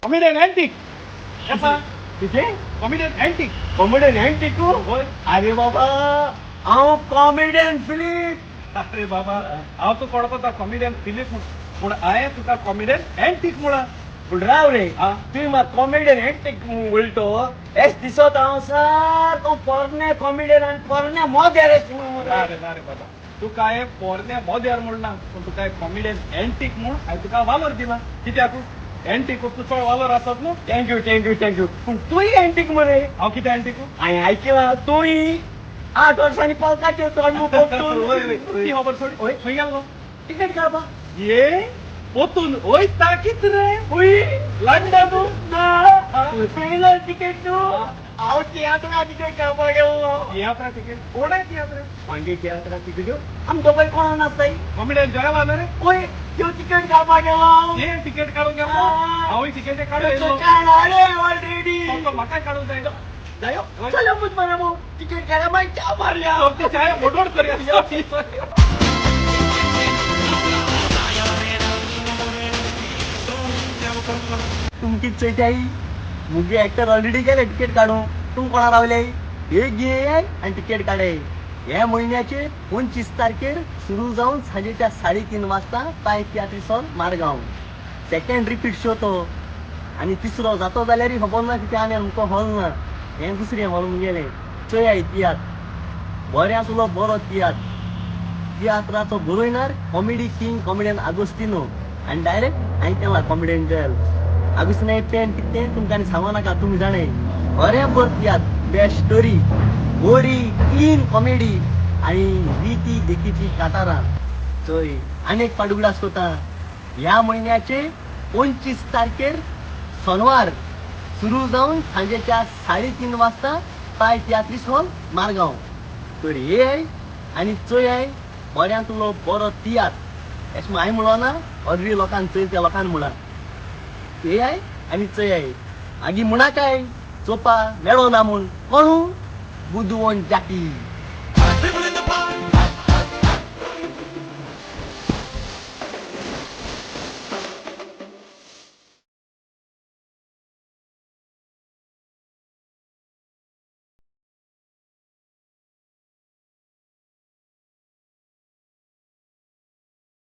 Comedian antique किती comedian antique comedian antique होय अरे बाबा हांव कॉमेडियन फिलीप अरे बाबा हांव तू कोण कोता कॉमेडियन फिलीप म्हूण हांवें तुका कॉमेडियन अँटिक म्हणा पूण राव रे हा. तुवें म्हाका कॉमेडियन अँटिक उलटो एस दिसत हांव सारको पोरणे कॉमेडियन आनी पोरणे मोदेर ना रे बाबा तुका हांवें पोरण्या मोद्यार म्हणना पूण तुका कॉमेडियन अँटिक म्हूण हांवें तुका वालोर दिला कित्याक अँटिक तूं चड वालोर आसत न्हू थँक्यू पूण तुय अँटिक मरे हांव कितें अँटिक हांवें आयकलां तुय 8 वर्सांनी पावसाचेर तोंड ती खबर सोड ओय. खंय गेलो टिकेट काडपा ये पोतून ओय ताकीत रे हुई लंडन ट्रेनर टिकेट तू हांव तियात्रा टिकेट काडपाक गेल्लो तियात्रा तिकेट कोण आहे तियात्रा मागे तियात्रा टिकेट आमचो पळय कोण नासताय कॉमेडियन जयाला रे ओय त्यो टिकेट काडपाक गेलो ते तिकेट काढून घ्या हांवूय तिकेट काढून तो येयलो काढा ऑलरेडी तो म्हाका काढून जाय जायो चलो मुझ मरा मो टिकेट काढा मागीर च्या मारल्या ती चाय मोडोड करूया तुमची चैताई मुगे ऍक्टर ऑलरेडी गेले टिकेट काढून तू कोणा रावले हे घे आणि टिकेट काढे या महिन्याचे 25 तारखेर सुरू जाऊन सांजेच्या 3:30 वाजता पाय तियात्रीस hall Margao second repeat show तो आणि तिसरो जातो जाल्यार खबर ना कितें आनी आमकां हॉल ना हे दुसरें हॉल मुगेले चोय तियात्र बऱ्याचलो बरो तियात्राचो बरोयणार कॉमेडी किंग कॉमेडियन आगोस्टिनो आणि डायरेक्ट हांवें केला कॉमेडियन जल आगोस्टिनो पेन कितें तुमकां सांगो नाका तुमी जाणे बरें बरें तियात्र बेस्ट स्टोरी गोरी क्लीन कॉमेडी आणि रीती देखीची काटारां चोय अनेक पाडुगडास कोता ह्या महिन्याचे 25 तारखेर सोनवार सुरू जाऊन सांजेच्या 3:30 वाजता पाय तियात्रीस हॉल मारगांव तर हे आहे आणि चोय आहे बऱ्यांतलो बरो तियात्र अशें हांवें म्हणलो ना ऑलरेडी लोकांक चोय त्या लोकांक म्हणा हे आहे आणि चोय आहे आगी म्हणा काय चोपा मेळो ना म्हूण कोणू बुदवण जाकी